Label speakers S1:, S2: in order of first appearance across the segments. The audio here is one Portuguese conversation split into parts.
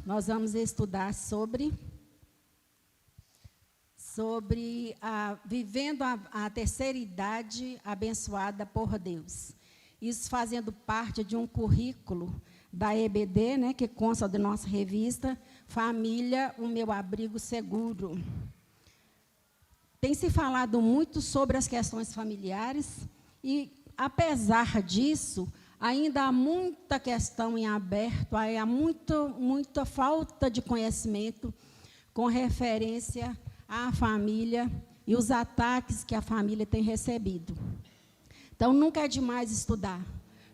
S1: Nós vamos estudar vivendo a terceira idade abençoada por Deus. Isso fazendo parte de um currículo da EBD, né, que consta da nossa revista, Família, o Meu Abrigo Seguro. Tem se falado muito sobre as questões familiares e, apesar disso, ainda há muita questão em aberto, há muita falta de conhecimento com referência à família e os ataques que a família tem recebido. Então, nunca é demais estudar,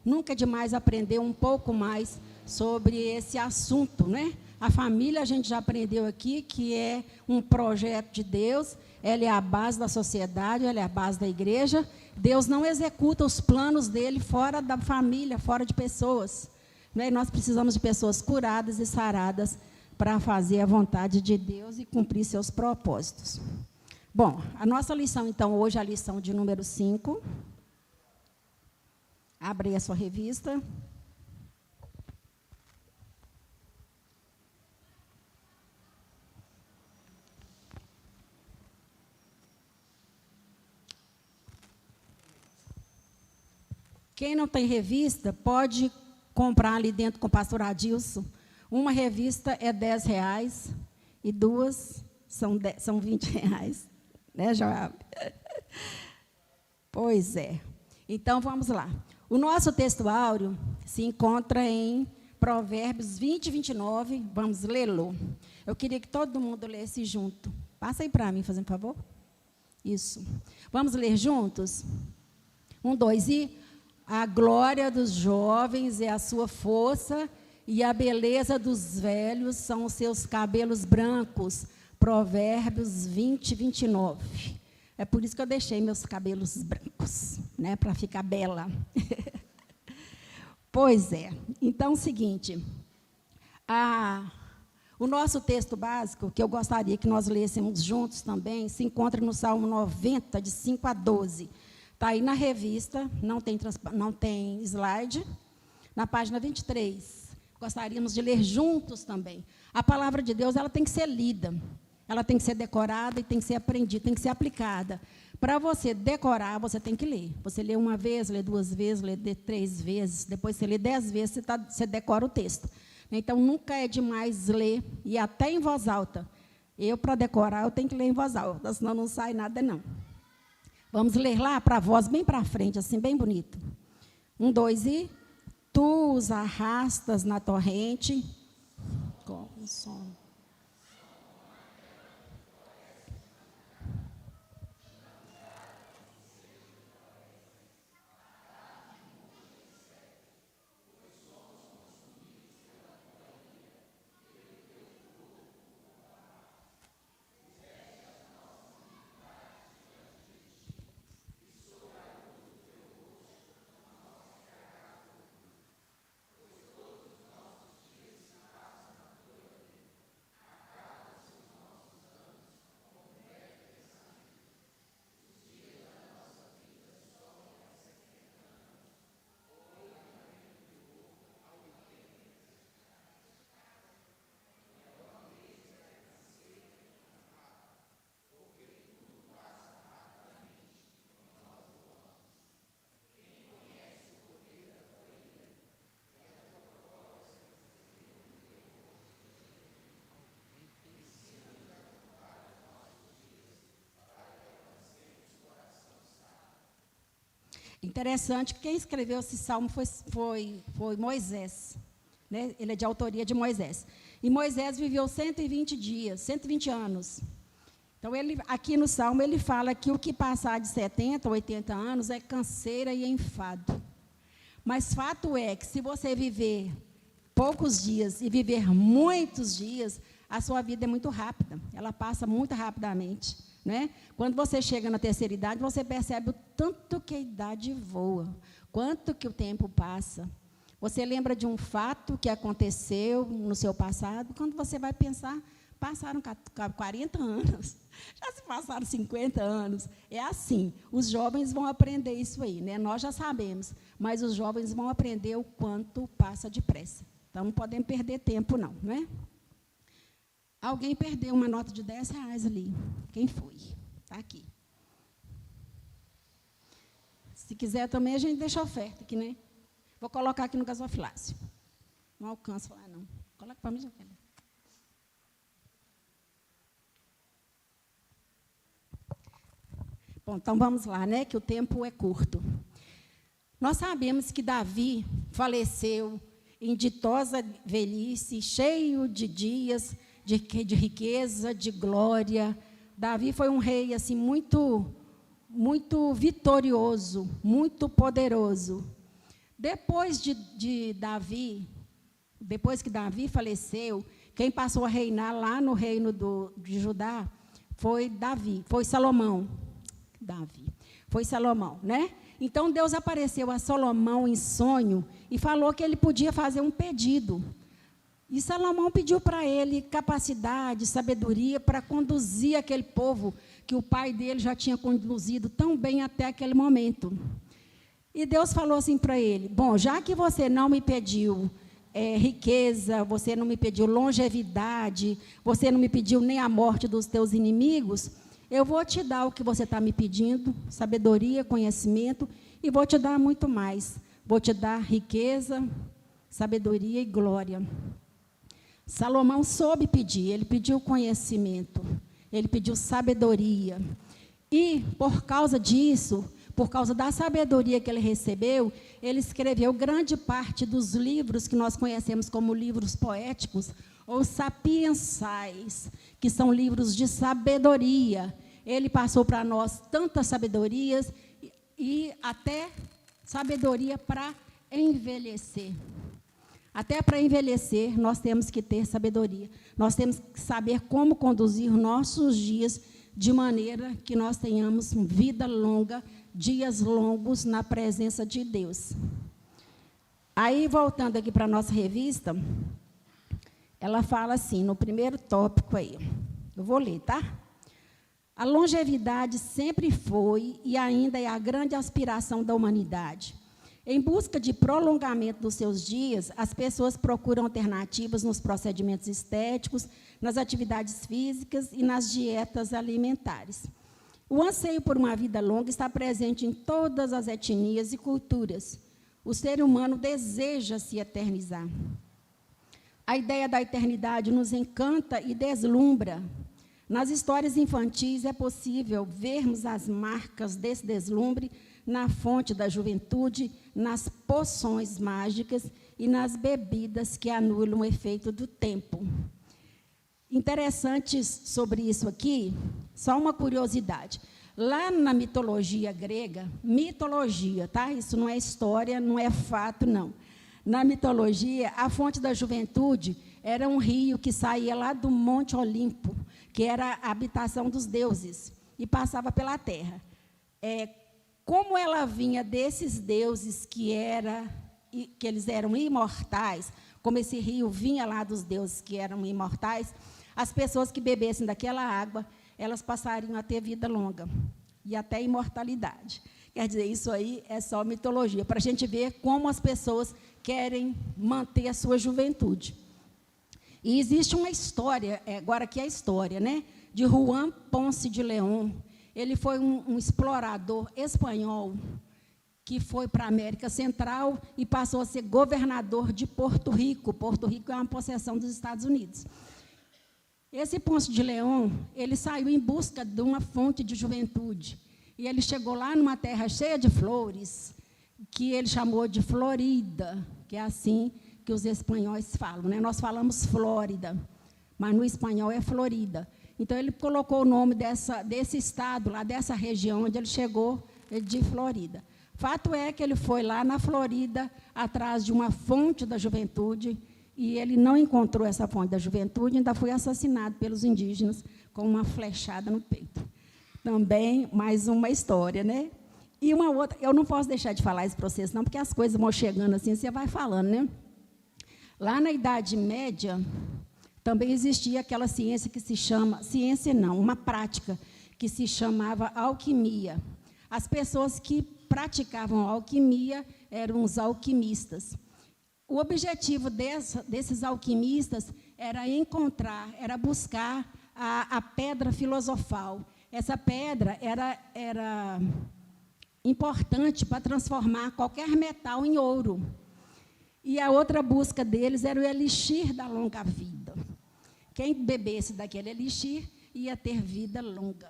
S1: nunca é demais aprender um pouco mais sobre esse assunto, né? A família, a gente já aprendeu aqui, que é um projeto de Deus, ela é a base da sociedade, ela é a base da igreja. Deus não executa os planos dele fora da família, fora de pessoas, né? E nós precisamos de pessoas curadas e saradas para fazer a vontade de Deus e cumprir seus propósitos. Bom, a nossa lição, então, hoje é a lição de número 5. Abre aí a sua revista. Quem não tem revista, pode comprar ali dentro com o pastor Adilson. Uma revista é R$10 e duas são R$20. Né, Joab? Pois é. Então, vamos lá. O nosso texto áureo se encontra em Provérbios 20 e 29. Vamos lê-lo. Eu queria que todo mundo lesse junto. Passa aí para mim, fazendo favor. Isso. Vamos ler juntos? 1, 2 e... A glória dos jovens é a sua força, e a beleza dos velhos são os seus cabelos brancos. Provérbios 20 e 29. É por isso que eu deixei meus cabelos brancos, né, para ficar bela. Pois é. Então, é o seguinte, o nosso texto básico, que eu gostaria que nós lêssemos juntos também, se encontra no Salmo 90, de 5 a 12. Está aí na revista, não tem slide, na página 23. Gostaríamos de ler juntos também. A palavra de Deus, ela tem que ser lida. Ela tem que ser decorada e tem que ser aprendida, tem que ser aplicada. Para você decorar, você tem que ler. Você lê uma vez, lê 2 vezes, lê 3 vezes, depois você lê 10 vezes, você decora o texto. Então, nunca é demais ler, e até em voz alta. Eu, para decorar, eu tenho que ler em voz alta, senão não sai nada, não. Vamos ler lá para a voz bem para frente, assim, bem bonito. 1, 2 e... Tu os arrastas na torrente, com o som. Interessante que quem escreveu esse salmo foi Moisés, né? Ele é de autoria de Moisés. E Moisés viveu 120 dias, 120 anos. Então, aqui no salmo, ele fala que o que passar de 70 ou 80 anos é canseira e enfado. Mas fato é que, se você viver poucos dias e viver muitos dias, a sua vida é muito rápida, ela passa muito rapidamente, né? Quando você chega na terceira idade, você percebe o tanto que a idade voa, quanto que o tempo passa. Você lembra de um fato que aconteceu no seu passado, quando você vai pensar, passaram 40 anos, já se passaram 50 anos. É assim, os jovens vão aprender isso aí, né? Nós já sabemos, mas os jovens vão aprender o quanto passa depressa. Então, não podemos perder tempo, não, né? Alguém perdeu uma nota de R$10 ali. Quem foi? Está aqui. Se quiser também, a gente deixa a oferta aqui, né? Vou colocar aqui no gasofilácio. Não alcanço lá, não. Coloca para mim, já quero. Bom, então vamos lá, né? Que o tempo é curto. Nós sabemos que Davi faleceu em ditosa velhice, cheio de dias de riqueza, de glória. Davi foi um rei assim muito vitorioso, muito poderoso. Depois depois que Davi faleceu, quem passou a reinar lá no reino de Judá foi Salomão. Foi Salomão, né? Então Deus apareceu a Salomão em sonho e falou que ele podia fazer um pedido. E Salomão pediu para ele capacidade, sabedoria para conduzir aquele povo que o pai dele já tinha conduzido tão bem até aquele momento. E Deus falou assim para ele: bom, já que você não me pediu riqueza, você não me pediu longevidade, você não me pediu nem a morte dos teus inimigos, eu vou te dar o que você está me pedindo, sabedoria, conhecimento, e vou te dar muito mais. Vou te dar riqueza, sabedoria e glória. Salomão soube pedir, ele pediu conhecimento, ele pediu sabedoria. E, por causa disso, por causa da sabedoria que ele recebeu, ele escreveu grande parte dos livros que nós conhecemos como livros poéticos, ou sapiensais, que são livros de sabedoria. Ele passou para nós tantas sabedorias e até sabedoria para envelhecer. Até para envelhecer, nós temos que ter sabedoria. Nós temos que saber como conduzir nossos dias de maneira que nós tenhamos vida longa, dias longos na presença de Deus. Aí, voltando aqui para a nossa revista, ela fala assim, no primeiro tópico aí, eu vou ler, tá? A longevidade sempre foi e ainda é a grande aspiração da humanidade. Em busca de prolongamento dos seus dias, as pessoas procuram alternativas nos procedimentos estéticos, nas atividades físicas e nas dietas alimentares. O anseio por uma vida longa está presente em todas as etnias e culturas. O ser humano deseja se eternizar. A ideia da eternidade nos encanta e deslumbra. Nas histórias infantis é possível vermos as marcas desse deslumbre na fonte da juventude, nas poções mágicas e nas bebidas que anulam o efeito do tempo. Interessante sobre isso aqui, só uma curiosidade. Lá na mitologia grega, mitologia, tá? Isso não é história, não é fato, não. Na mitologia, a fonte da juventude era um rio que saía lá do Monte Olimpo, que era a habitação dos deuses, e passava pela terra. Como ela vinha desses deuses que eles eram imortais, como esse rio vinha lá dos deuses que eram imortais, as pessoas que bebessem daquela água, elas passariam a ter vida longa e até imortalidade. Quer dizer, isso aí é só mitologia, para a gente ver como as pessoas querem manter a sua juventude. E existe uma história, agora aqui é a história, né, de Juan Ponce de León. Ele foi um explorador espanhol que foi para a América Central e passou a ser governador de Porto Rico. Porto Rico é uma possessão dos Estados Unidos. Esse Ponce de León, ele saiu em busca de uma fonte de juventude. E ele chegou lá numa terra cheia de flores, que ele chamou de Florida, que é assim que os espanhóis falam, né? Nós falamos Flórida, mas no espanhol é Florida. Então, ele colocou o nome desse estado, lá dessa região onde ele chegou, de Florida. Fato é que ele foi lá na Florida, atrás de uma fonte da juventude, e ele não encontrou essa fonte da juventude, ainda foi assassinado pelos indígenas com uma flechada no peito. Também, mais uma história, né? E uma outra, eu não posso deixar de falar isso para vocês, não, porque as coisas vão chegando assim, você vai falando, né? Lá na Idade Média, também existia aquela ciência que se chama, ciência não, uma prática, que se chamava alquimia. As pessoas que praticavam alquimia eram os alquimistas. O objetivo desses alquimistas era encontrar, era buscar a pedra filosofal. Essa pedra era importante para transformar qualquer metal em ouro. E a outra busca deles era o elixir da longa vida. Quem bebesse daquele elixir ia ter vida longa.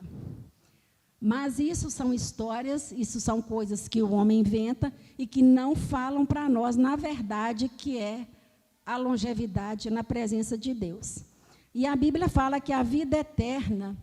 S1: Mas isso são histórias, isso são coisas que o homem inventa e que não falam para nós, na verdade, que é a longevidade na presença de Deus. E a Bíblia fala que a vida eterna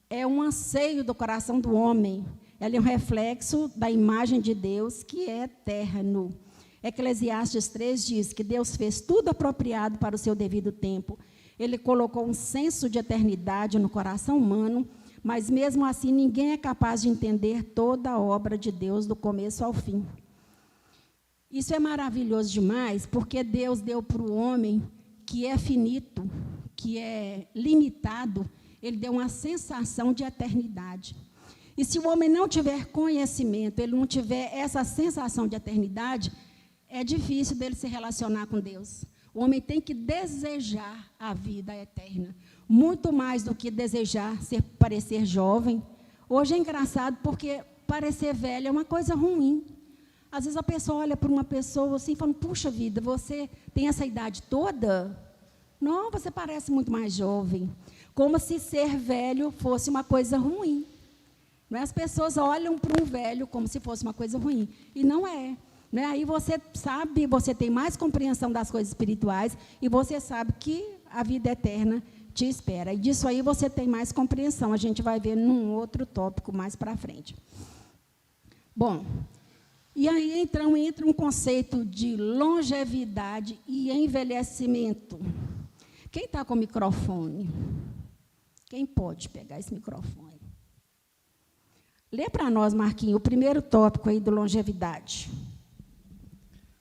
S1: é um anseio do coração do homem. Ela é um reflexo da imagem de Deus, que é eterno. Eclesiastes 3 diz que Deus fez tudo apropriado para o seu devido tempo. Ele colocou um senso de eternidade no coração humano, mas mesmo assim ninguém é capaz de entender toda a obra de Deus do começo ao fim. Isso é maravilhoso demais, porque Deus deu para o homem, que é finito, que é limitado, ele deu uma sensação de eternidade. E se o homem não tiver conhecimento, ele não tiver essa sensação de eternidade, é difícil dele se relacionar com Deus. O homem tem que desejar a vida eterna, muito mais do que desejar parecer jovem. Hoje é engraçado porque parecer velho é uma coisa ruim. Às vezes a pessoa olha para uma pessoa assim, falando, puxa vida, você tem essa idade toda? Não, você parece muito mais jovem. Como se ser velho fosse uma coisa ruim. Não é? As pessoas olham para um velho como se fosse uma coisa ruim. E não é. Né? Aí você sabe, você tem mais compreensão das coisas espirituais e você sabe que a vida eterna te espera. E disso aí você tem mais compreensão. A gente vai ver num outro tópico mais para frente. Bom, e aí entra um conceito de longevidade e envelhecimento. Quem está com o microfone? Quem pode pegar esse microfone? Lê para nós, Marquinhos, o primeiro tópico aí do longevidade.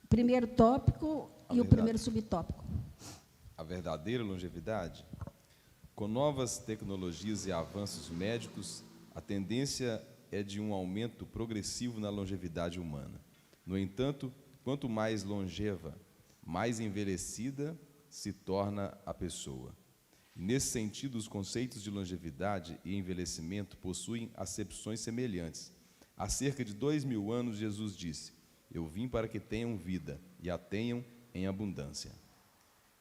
S1: Primeiro tópico e o primeiro subtópico.
S2: A verdadeira longevidade? Com novas tecnologias e avanços médicos, a tendência é de um aumento progressivo na longevidade humana. No entanto, quanto mais longeva, mais envelhecida se torna a pessoa. Nesse sentido, os conceitos de longevidade e envelhecimento possuem acepções semelhantes. Há cerca de 2000 anos, Jesus disse: eu vim para que tenham vida e a tenham em abundância.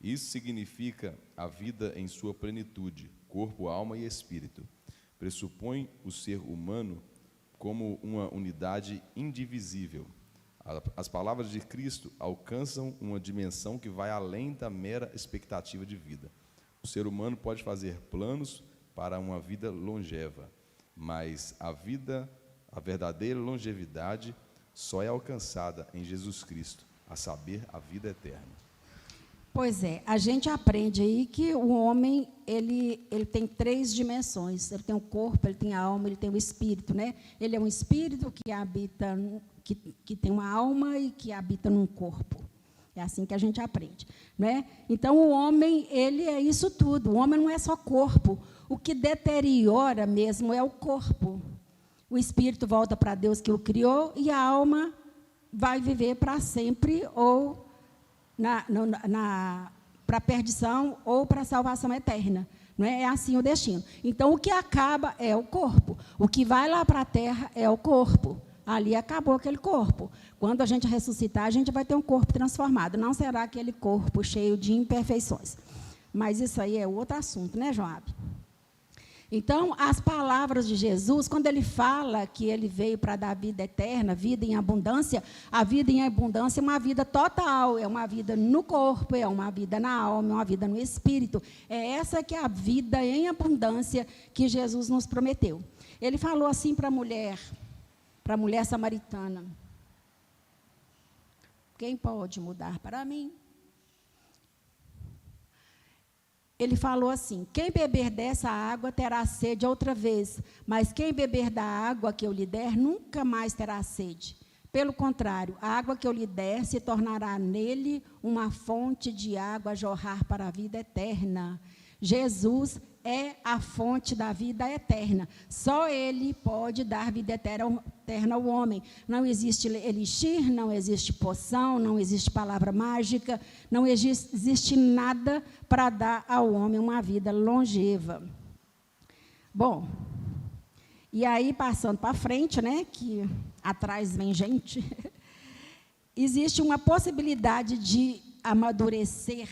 S2: Isso significa a vida em sua plenitude, corpo, alma e espírito. Pressupõe o ser humano como uma unidade indivisível. As palavras de Cristo alcançam uma dimensão que vai além da mera expectativa de vida. O ser humano pode fazer planos para uma vida longeva, mas a verdadeira longevidade só é alcançada em Jesus Cristo, a saber, a vida eterna.
S1: Pois é, a gente aprende aí que o homem, ele tem 3 dimensões. Ele tem o corpo, ele tem a alma, ele tem o espírito, né? Ele é um espírito que habita, que tem uma alma e que habita num corpo. É assim que a gente aprende, né? Então, o homem, ele é isso tudo. O homem não é só corpo. O que deteriora mesmo é o corpo. O espírito volta para Deus que o criou e a alma vai viver para sempre ou para a perdição ou para a salvação eterna. Não é? É assim o destino. Então, o que acaba é o corpo. O que vai lá para a terra é o corpo. Ali acabou aquele corpo. Quando a gente ressuscitar, a gente vai ter um corpo transformado. Não será aquele corpo cheio de imperfeições. Mas isso aí é outro assunto, né, Joab? Então, as palavras de Jesus, quando ele fala que ele veio para dar vida eterna, vida em abundância, a vida em abundância é uma vida total, é uma vida no corpo, é uma vida na alma, é uma vida no espírito. É essa que é a vida em abundância que Jesus nos prometeu. Ele falou assim para a mulher samaritana: quem pode mudar para mim? Ele falou assim: quem beber dessa água terá sede outra vez, mas quem beber da água que eu lhe der, nunca mais terá sede. Pelo contrário, a água que eu lhe der se tornará nele uma fonte de água a jorrar para a vida eterna. Jesus é a fonte da vida eterna. Só Ele pode dar vida eterna ao homem. Não existe elixir, não existe poção, não existe palavra mágica, não existe nada para dar ao homem uma vida longeva. Bom, e aí passando para frente, né, que atrás vem gente, existe uma possibilidade de amadurecer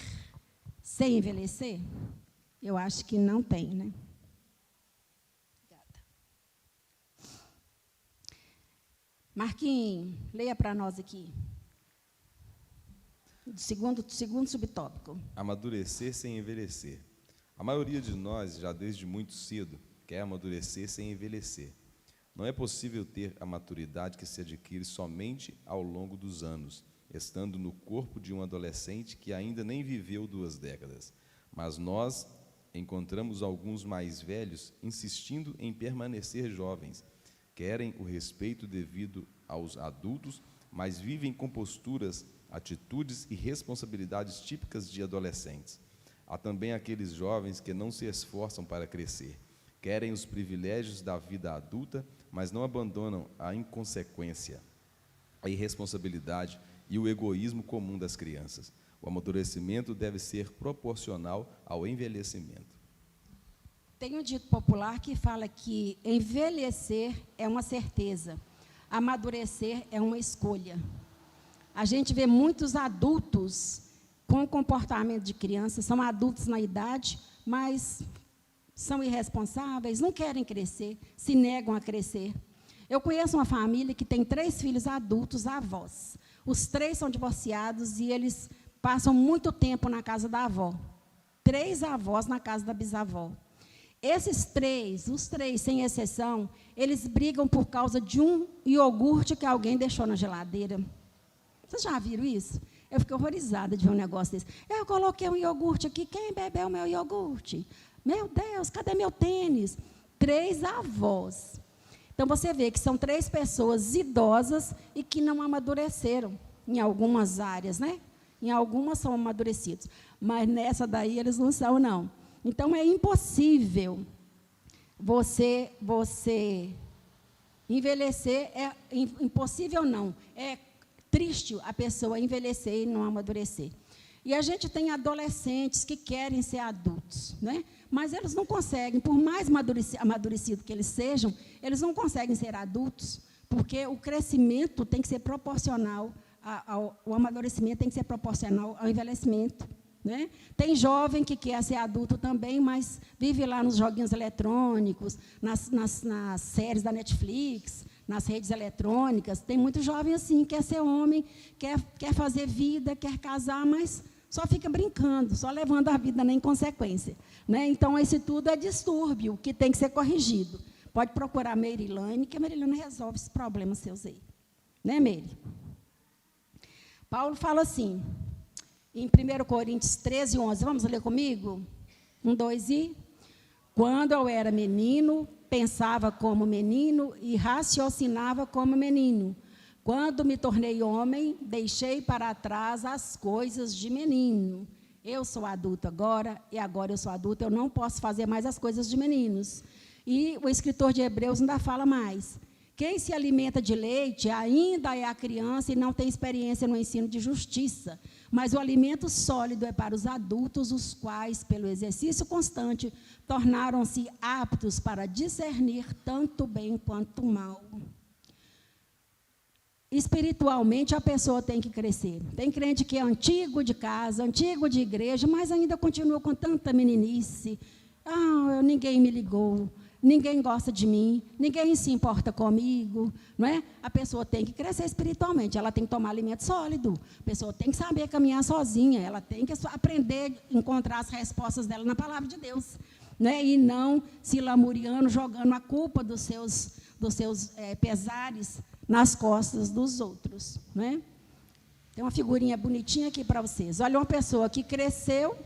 S1: sem envelhecer? Eu acho que não tem, né? Obrigada. Marquinhos, leia para nós aqui. Segundo subtópico.
S2: Amadurecer sem envelhecer. A maioria de nós, já desde muito cedo, quer amadurecer sem envelhecer. Não é possível ter a maturidade que se adquire somente ao longo dos anos, estando no corpo de um adolescente que ainda nem viveu 2 décadas. Mas nós encontramos alguns mais velhos insistindo em permanecer jovens. Querem o respeito devido aos adultos, mas vivem com posturas, atitudes e responsabilidades típicas de adolescentes. Há também aqueles jovens que não se esforçam para crescer. Querem os privilégios da vida adulta, mas não abandonam a inconsequência, a irresponsabilidade e o egoísmo comum das crianças. O amadurecimento deve ser proporcional ao envelhecimento.
S1: Tem um dito popular que fala que envelhecer é uma certeza, amadurecer é uma escolha. A gente vê muitos adultos com comportamento de criança, são adultos na idade, mas são irresponsáveis, não querem crescer, se negam a crescer. Eu conheço uma família que tem 3 filhos adultos, avós. Os 3 são divorciados e eles passam muito tempo na casa da avó. 3 avós na casa da bisavó. Esses 3, os 3, sem exceção, eles brigam por causa de um iogurte que alguém deixou na geladeira. Vocês já viram isso? Eu fiquei horrorizada de ver um negócio desse. Eu coloquei um iogurte aqui, quem bebeu o meu iogurte? Meu Deus, cadê meu tênis? 3 avós. Então, você vê que são 3 pessoas idosas e que não amadureceram em algumas áreas, né? Em algumas são amadurecidos, mas nessa daí eles não são, não. Então, é impossível você envelhecer, é impossível não, é triste a pessoa envelhecer e não amadurecer. E a gente tem adolescentes que querem ser adultos, né? Mas eles não conseguem, por mais amadurecidos que eles sejam, eles não conseguem ser adultos, porque o crescimento tem que ser proporcional, o amadurecimento tem que ser proporcional ao envelhecimento, né? Tem jovem que quer ser adulto também, mas vive lá nos joguinhos eletrônicos, nas séries da Netflix, nas redes eletrônicas. Tem muito jovem assim, quer ser homem, quer fazer vida, quer casar, mas só fica brincando, só levando a vida na inconsequência, né? Então, esse tudo é distúrbio que tem que ser corrigido. Pode procurar a Merilane, que a Merilane resolve esses problemas seus aí. Né, Meire? Paulo fala assim, em 1 Coríntios 13, 11, vamos ler comigo? 1, 2 e... Quando eu era menino, pensava como menino e raciocinava como menino. Quando me tornei homem, deixei para trás as coisas de menino. Eu sou adulto agora, e agora eu sou adulto, eu não posso fazer mais as coisas de meninos. E o escritor de Hebreus ainda fala mais. Quem se alimenta de leite ainda é a criança e não tem experiência no ensino de justiça. Mas o alimento sólido é para os adultos, os quais, pelo exercício constante, tornaram-se aptos para discernir tanto bem quanto mal. Espiritualmente, a pessoa tem que crescer. Tem crente que é antigo de casa, antigo de igreja, mas ainda continua com tanta meninice. Ninguém me ligou, ninguém gosta de mim, ninguém se importa comigo. Não é? A pessoa tem que crescer espiritualmente, ela tem que tomar alimento sólido, a pessoa tem que saber caminhar sozinha, ela tem que aprender a encontrar as respostas dela na palavra de Deus. Né? E não se lamuriando, jogando a culpa dos seus pesares nas costas dos outros. Né? Tem uma figurinha bonitinha aqui para vocês. Olha, uma pessoa que cresceu,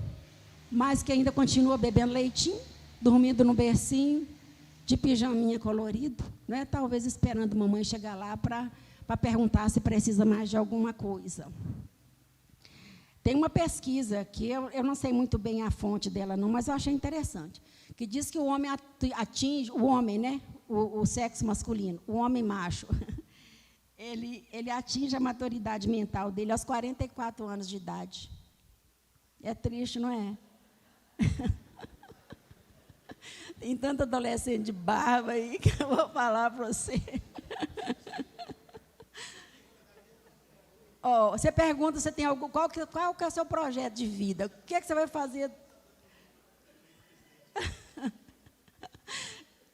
S1: mas que ainda continua bebendo leitinho, dormindo no bercinho, de pijaminha colorido, né? Talvez esperando a mamãe chegar lá para perguntar se precisa mais de alguma coisa. Tem uma pesquisa, que eu não sei muito bem a fonte dela, não, mas eu achei interessante, que diz que o homem atinge, o homem, né, o sexo masculino, o homem macho, ele atinge a maturidade mental dele aos 44 anos de idade. É triste, não é? Tem tanto adolescente de barba aí que eu vou falar para você. Oh, você pergunta, você tem algo, qual que é o seu projeto de vida? O que é que você vai fazer?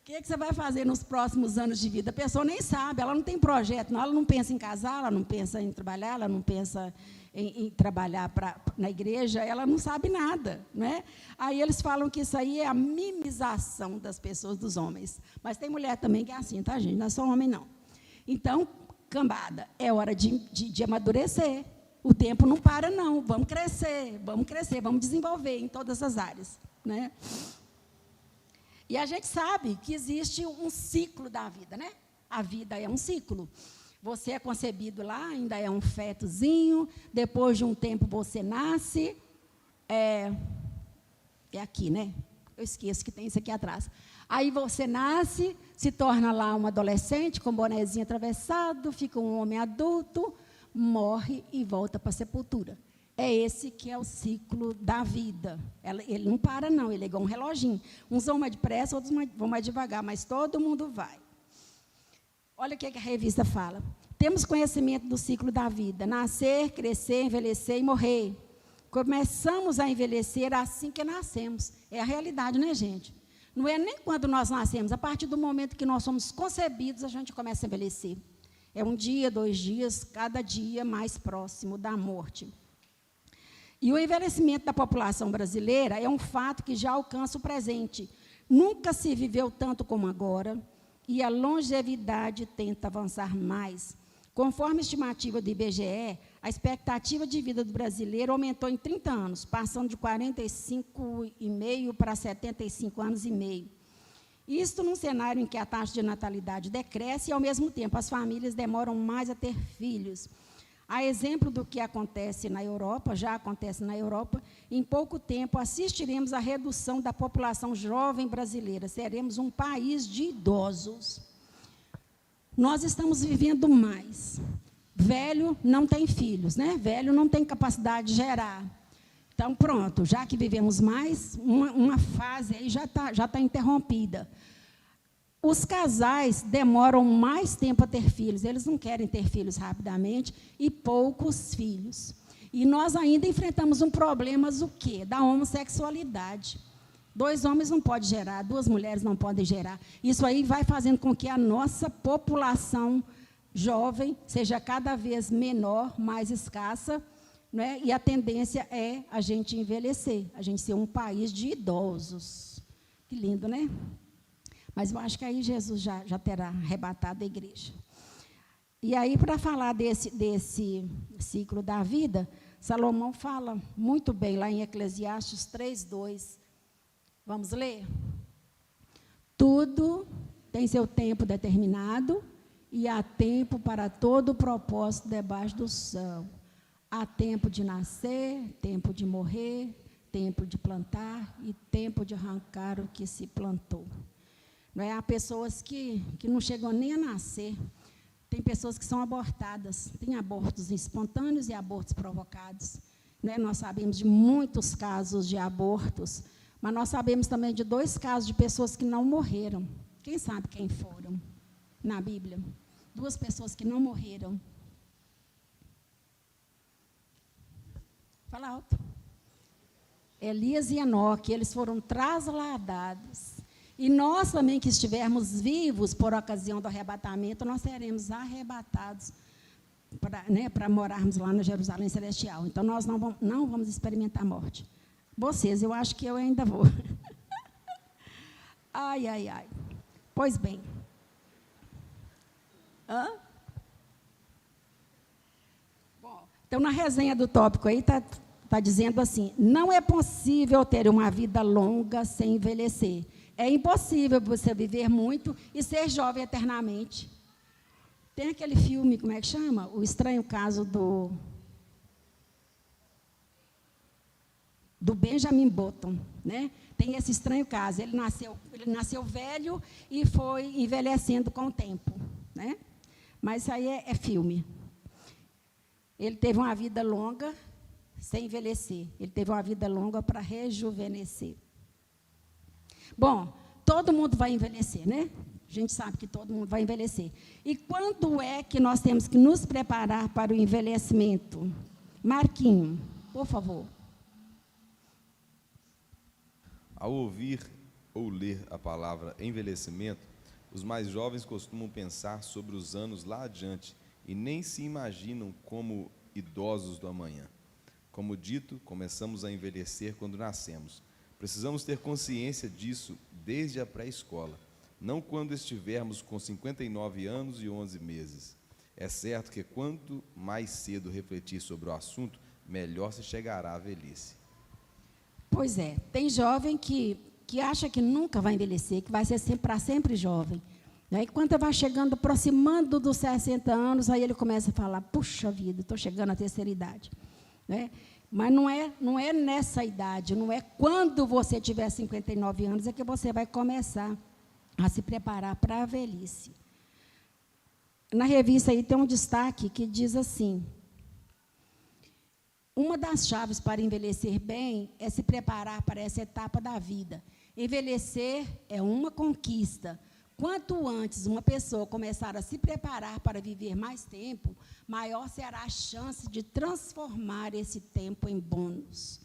S1: O que é que você vai fazer nos próximos anos de vida? A pessoa nem sabe, ela não tem projeto, não, ela não pensa em casar, ela não pensa em trabalhar, ela não pensa em trabalhar na igreja, ela não sabe nada, né? Aí eles falam que isso aí é a mimização das pessoas, dos homens. Mas tem mulher também que é assim, tá, gente? Não é só homem, não. Então, cambada, é hora de amadurecer. O tempo não para, não. Vamos crescer, vamos desenvolver em todas as áreas, né? E a gente sabe que existe um ciclo da vida, né? A vida é um ciclo. Você é concebido lá, ainda é um fetozinho, depois de um tempo você nasce, é aqui, né? Eu esqueço que tem isso aqui atrás. Aí você nasce, se torna lá um adolescente, com bonezinho atravessado, fica um homem adulto, morre e volta para a sepultura. É esse que é o ciclo da vida. Ele não para, não, ele é igual um reloginho. Uns vão mais depressa, outros vão mais devagar, mas todo mundo vai. Olha o que a revista fala. Temos conhecimento do ciclo da vida. Nascer, crescer, envelhecer e morrer. Começamos a envelhecer assim que nascemos. É a realidade, né, gente? Não é nem quando nós nascemos. A partir do momento que nós somos concebidos, a gente começa a envelhecer. É 1 dia, 2 dias, cada dia mais próximo da morte. E o envelhecimento da população brasileira é um fato que já alcança o presente. Nunca se viveu tanto como agora, e a longevidade tenta avançar mais. Conforme a estimativa do IBGE, a expectativa de vida do brasileiro aumentou em 30 anos, passando de 45,5 para 75 anos e meio. Isto num cenário em que a taxa de natalidade decresce e, ao mesmo tempo, as famílias demoram mais a ter filhos. A exemplo do que acontece na Europa, já acontece na Europa, em pouco tempo assistiremos à redução da população jovem brasileira. Seremos um país de idosos. Nós estamos vivendo mais. Velho não tem filhos, né? Velho não tem capacidade de gerar. Então, pronto, já que vivemos mais, uma fase aí já tá interrompida. Os casais demoram mais tempo a ter filhos, eles não querem ter filhos rapidamente, e poucos filhos. E nós ainda enfrentamos um problema, o quê? Da homossexualidade. 2 homens não podem gerar, 2 mulheres não podem gerar. Isso aí vai fazendo com que a nossa população jovem seja cada vez menor, mais escassa, né? E a tendência é a gente envelhecer, a gente ser um país de idosos. Que lindo, né? Mas eu acho que aí Jesus já terá arrebatado a igreja. E aí, para falar desse ciclo da vida, Salomão fala muito bem lá em Eclesiastes 3:2. Vamos ler? Tudo tem seu tempo determinado e há tempo para todo o propósito debaixo do céu. Há tempo de nascer, tempo de morrer, tempo de plantar e tempo de arrancar o que se plantou. Não é? Há pessoas que não chegam nem a nascer. Tem pessoas que são abortadas. Tem abortos espontâneos e abortos provocados. Não é? Nós sabemos de muitos casos de abortos, mas nós sabemos também de 2 casos de pessoas que não morreram. Quem sabe quem foram na Bíblia? 2 pessoas que não morreram. Fala alto. Elias e Enoque, eles foram trasladados. E nós também, que estivermos vivos por ocasião do arrebatamento, nós seremos arrebatados para morarmos lá no Jerusalém Celestial. Então, nós não vamos experimentar a morte. Vocês, eu acho que eu ainda vou. Ai, ai, ai. Pois bem. Bom, então, na resenha do tópico aí, está dizendo assim: não é possível ter uma vida longa sem envelhecer. É impossível você viver muito e ser jovem eternamente. Tem aquele filme, como é que chama? O Estranho Caso do... do Benjamin Button, né? Tem esse estranho caso, ele nasceu velho e foi envelhecendo com o tempo, né? Mas isso aí é filme. Ele teve uma vida longa sem envelhecer, ele teve uma vida longa para rejuvenescer. Bom, todo mundo vai envelhecer, né? A gente sabe que todo mundo vai envelhecer. E quando é que nós temos que nos preparar para o envelhecimento? Marquinho, por favor.
S2: Ao ouvir ou ler a palavra envelhecimento, os mais jovens costumam pensar sobre os anos lá adiante e nem se imaginam como idosos do amanhã. Como dito, começamos a envelhecer quando nascemos. Precisamos ter consciência disso desde a pré-escola, não quando estivermos com 59 anos e 11 meses. É certo que quanto mais cedo refletir sobre o assunto, melhor se chegará à velhice.
S1: Pois é, tem jovem que acha que nunca vai envelhecer, que vai ser para sempre jovem. E quando vai chegando, aproximando dos 60 anos, aí ele começa a falar, puxa vida, estou chegando à terceira idade. Né? Mas não é nessa idade, não é quando você tiver 59 anos, é que você vai começar a se preparar para a velhice. Na revista aí tem um destaque que diz assim, uma das chaves para envelhecer bem é se preparar para essa etapa da vida. Envelhecer é uma conquista. Quanto antes uma pessoa começar a se preparar para viver mais tempo, maior será a chance de transformar esse tempo em bônus.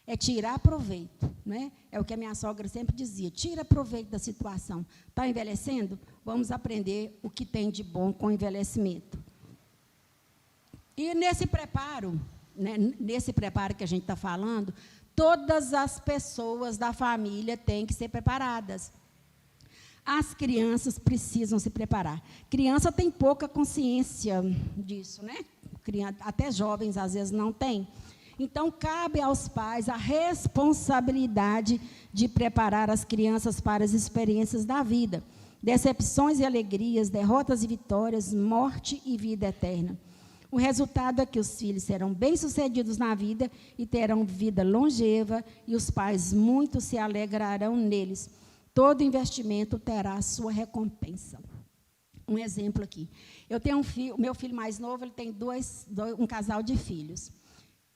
S1: É tirar proveito, né? É o que a minha sogra sempre dizia, tira proveito da situação. Está envelhecendo? Vamos aprender o que tem de bom com o envelhecimento. E nesse preparo, né, nesse preparo que a gente está falando, todas as pessoas da família têm que ser preparadas. As crianças precisam se preparar. Criança tem pouca consciência disso, né? Até jovens, às vezes, não têm. Então, cabe aos pais a responsabilidade de preparar as crianças para as experiências da vida. Decepções e alegrias, derrotas e vitórias, morte e vida eterna. O resultado é que os filhos serão bem-sucedidos na vida e terão vida longeva, e os pais muito se alegrarão neles. Todo investimento terá a sua recompensa. Um exemplo aqui. Eu tenho o meu filho mais novo, ele tem um casal de filhos.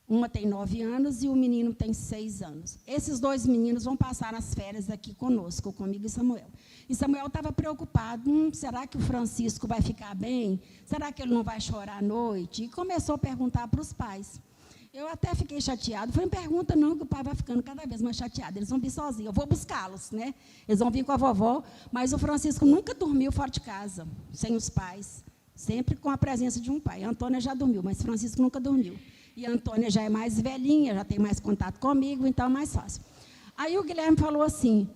S1: Uma tem 9 anos e o menino tem 6 anos. Esses 2 meninos vão passar as férias aqui conosco, comigo e Samuel. E Samuel estava preocupado, será que o Francisco vai ficar bem? Será que ele não vai chorar à noite? E começou a perguntar para os pais. Eu até fiquei chateado. Falei, não pergunta não, que o pai vai ficando cada vez mais chateado. Eles vão vir sozinhos, eu vou buscá-los, né? Eles vão vir com a vovó, mas o Francisco nunca dormiu fora de casa, sem os pais. Sempre com a presença de um pai. A Antônia já dormiu, mas Francisco nunca dormiu. E a Antônia já é mais velhinha, já tem mais contato comigo, então é mais fácil. Aí o Guilherme falou assim,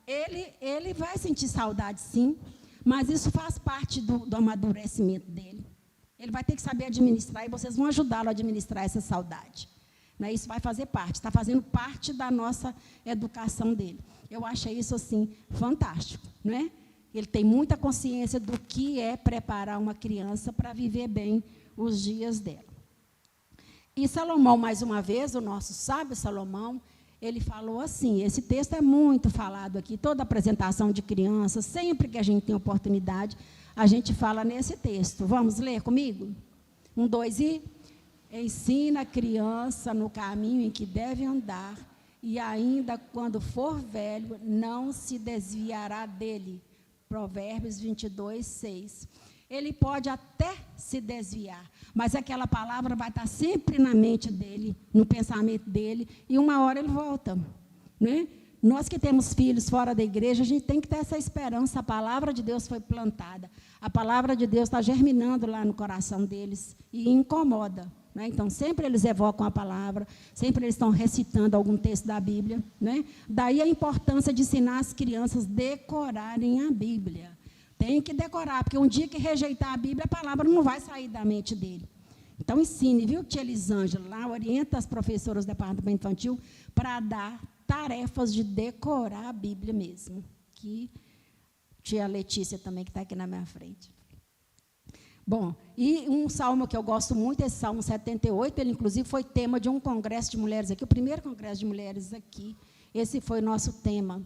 S1: ele vai sentir saudade, sim, mas isso faz parte do amadurecimento dele. Ele vai ter que saber administrar, e vocês vão ajudá-lo a administrar essa saudade. Né? Isso vai fazer parte, está fazendo parte da nossa educação dele. Eu achei isso, assim, fantástico. Né? Ele tem muita consciência do que é preparar uma criança para viver bem os dias dela. E Salomão, mais uma vez, o nosso sábio Salomão, ele falou assim, esse texto é muito falado aqui, toda apresentação de criança, sempre que a gente tem oportunidade, a gente fala nesse texto. Vamos ler comigo? 1, 2 e... Ensina a criança no caminho em que deve andar, e ainda quando for velho, não se desviará dele. Provérbios 22, 6. Ele pode até se desviar, mas aquela palavra vai estar sempre na mente dele, no pensamento dele, e uma hora ele volta. Né? Nós que temos filhos fora da igreja, a gente tem que ter essa esperança. A palavra de Deus foi plantada. A palavra de Deus está germinando lá no coração deles e incomoda. Né? Então, sempre eles evocam a palavra, sempre eles estão recitando algum texto da Bíblia. Né? Daí a importância de ensinar as crianças a decorarem a Bíblia. Tem que decorar, porque um dia que rejeitar a Bíblia, a palavra não vai sair da mente dele. Então, ensine, viu, tia Elisângela, lá orienta as professoras do departamento infantil para dar tarefas de decorar a Bíblia mesmo. Que tia Letícia também, que está aqui na minha frente. Bom, e um salmo que eu gosto muito é esse Salmo 78, ele inclusive foi tema de um congresso de mulheres aqui, o primeiro congresso de mulheres aqui. Esse foi o nosso tema.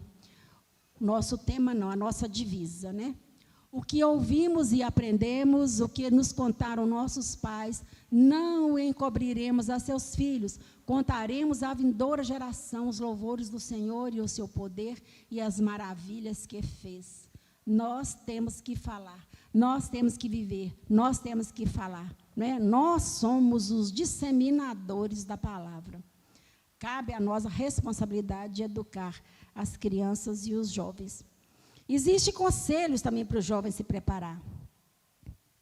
S1: Nosso tema não, a nossa divisa, né? O que ouvimos e aprendemos, o que nos contaram nossos pais, não o encobriremos a seus filhos, contaremos à vindoura geração os louvores do Senhor e o seu poder e as maravilhas que fez. Nós temos que falar, nós temos que viver, nós temos que falar, né? Nós somos os disseminadores da palavra. Cabe a nós a responsabilidade de educar as crianças e os jovens. Existem conselhos também para os jovens se preparar.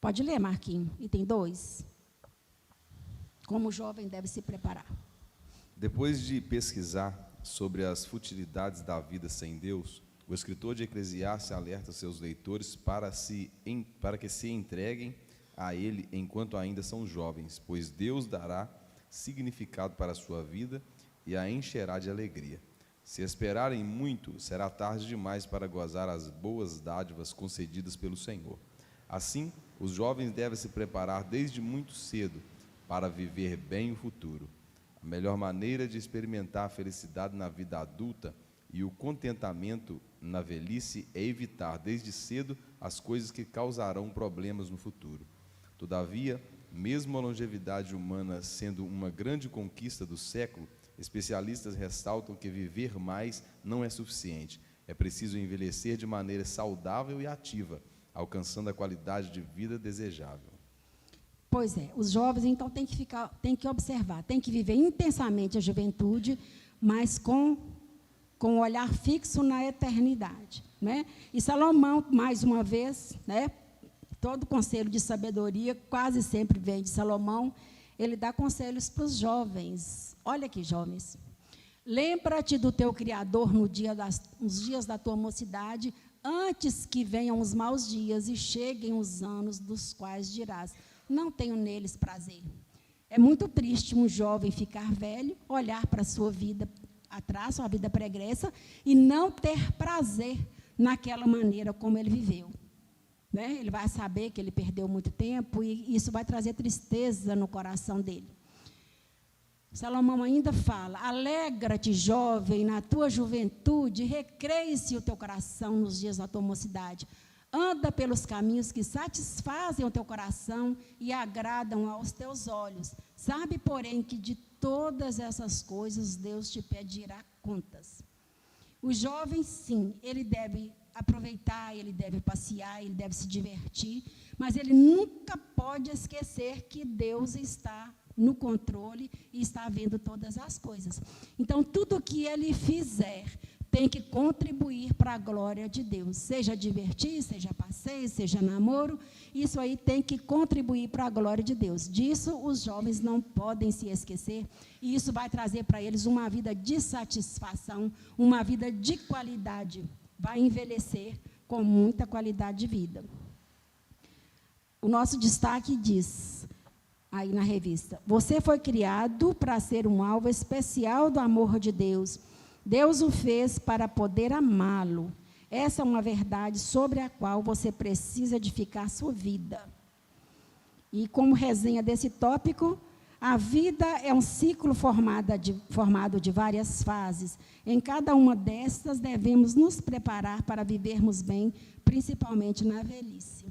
S1: Pode ler, Marquinhos, item 2. Como o jovem deve se preparar.
S2: Depois de pesquisar sobre as futilidades da vida sem Deus, o escritor de Eclesiastes alerta seus leitores para que se entreguem a Ele enquanto ainda são jovens, pois Deus dará significado para a sua vida e a encherá de alegria. Se esperarem muito, será tarde demais para gozar as boas dádivas concedidas pelo Senhor. Assim, os jovens devem se preparar desde muito cedo para viver bem o futuro. A melhor maneira de experimentar a felicidade na vida adulta e o contentamento na velhice é evitar desde cedo as coisas que causarão problemas no futuro. Todavia, mesmo a longevidade humana sendo uma grande conquista do século, especialistas ressaltam que viver mais não é suficiente. É preciso envelhecer de maneira saudável e ativa, alcançando a qualidade de vida desejável.
S1: Pois é, os jovens então têm que observar, têm que viver intensamente a juventude, mas com um olhar fixo na eternidade, né? E Salomão, mais uma vez, né, todo conselho de sabedoria quase sempre vem de Salomão. Ele dá conselhos para os jovens. Olha aqui, jovens. Lembra-te do teu Criador nos dias da tua mocidade, antes que venham os maus dias e cheguem os anos dos quais dirás, não tenho neles prazer. É muito triste um jovem ficar velho, olhar para a sua vida atrás, sua vida pregressa, e não ter prazer naquela maneira como ele viveu. Né? Ele vai saber que ele perdeu muito tempo e isso vai trazer tristeza no coração dele. Salomão ainda fala: alegra-te, jovem, na tua juventude, recreie-se o teu coração nos dias da tua mocidade. Anda pelos caminhos que satisfazem o teu coração e agradam aos teus olhos. Sabe, porém, que de todas essas coisas Deus te pedirá contas. O jovem, sim, ele deve aproveitar, ele deve passear, ele deve se divertir, mas ele nunca pode esquecer que Deus está no controle e está vendo todas as coisas. Então, tudo que ele fizer tem que contribuir para a glória de Deus, seja divertir, seja passeio, seja namoro, isso aí tem que contribuir para a glória de Deus. Disso os jovens não podem se esquecer, e isso vai trazer para eles uma vida de satisfação, uma vida de qualidade, vai envelhecer com muita qualidade de vida. O nosso destaque diz, aí na revista, você foi criado para ser um alvo especial do amor de Deus. Deus o fez para poder amá-lo. Essa é uma verdade sobre a qual você precisa edificar sua vida. E como resenha desse tópico, a vida é um ciclo formado de várias fases. Em cada uma destas, devemos nos preparar para vivermos bem, principalmente na velhice.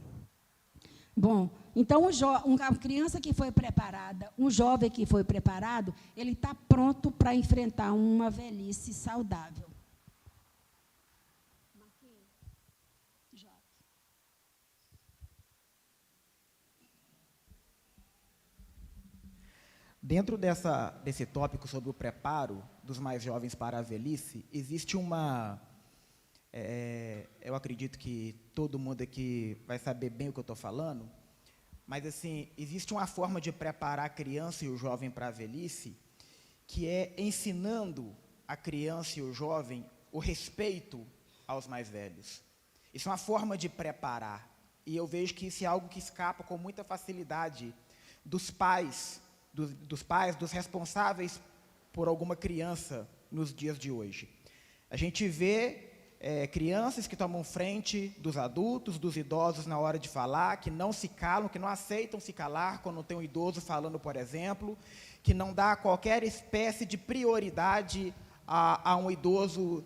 S1: Bom, então, uma criança que foi preparada, um jovem que foi preparado, ele está pronto para enfrentar uma velhice saudável.
S3: Dentro desse tópico sobre o preparo dos mais jovens para a velhice, existe eu acredito que todo mundo aqui vai saber bem o que eu estou falando, mas, assim, existe uma forma de preparar a criança e o jovem para a velhice, que é ensinando a criança e o jovem o respeito aos mais velhos. Isso é uma forma de preparar, e eu vejo que isso é algo que escapa com muita facilidade dos pais, dos responsáveis por alguma criança nos dias de hoje. A gente vê crianças que tomam frente dos adultos, dos idosos na hora de falar, que não se calam, que não aceitam se calar quando tem um idoso falando, por exemplo, que não dá qualquer espécie de prioridade a um idoso,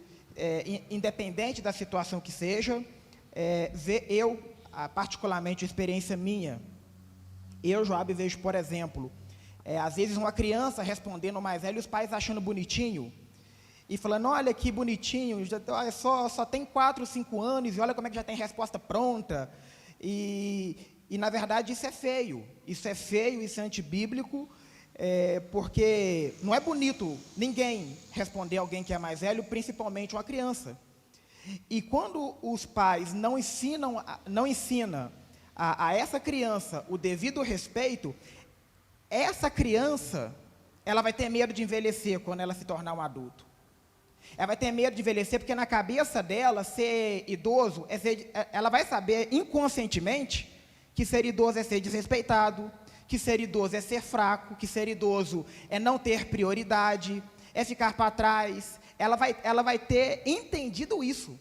S3: independente da situação que seja. Particularmente, experiência minha, eu, Joab, vejo, por exemplo, às vezes uma criança respondendo ao mais velho e os pais achando bonitinho, e falando, olha que bonitinho, só tem 4, 5 anos, e olha como é que já tem resposta pronta. E na verdade, isso é feio, isso é antibíblico, porque não é bonito ninguém responder alguém que é mais velho, principalmente uma criança. E quando os pais não ensinam a essa criança o devido respeito, essa criança, ela vai ter medo de envelhecer quando ela se tornar um adulto. Ela vai ter medo de envelhecer porque na cabeça dela, ser idoso, ela vai saber inconscientemente que ser idoso é ser desrespeitado, que ser idoso é ser fraco, que ser idoso é não ter prioridade, é ficar para trás. Ela vai ter entendido isso.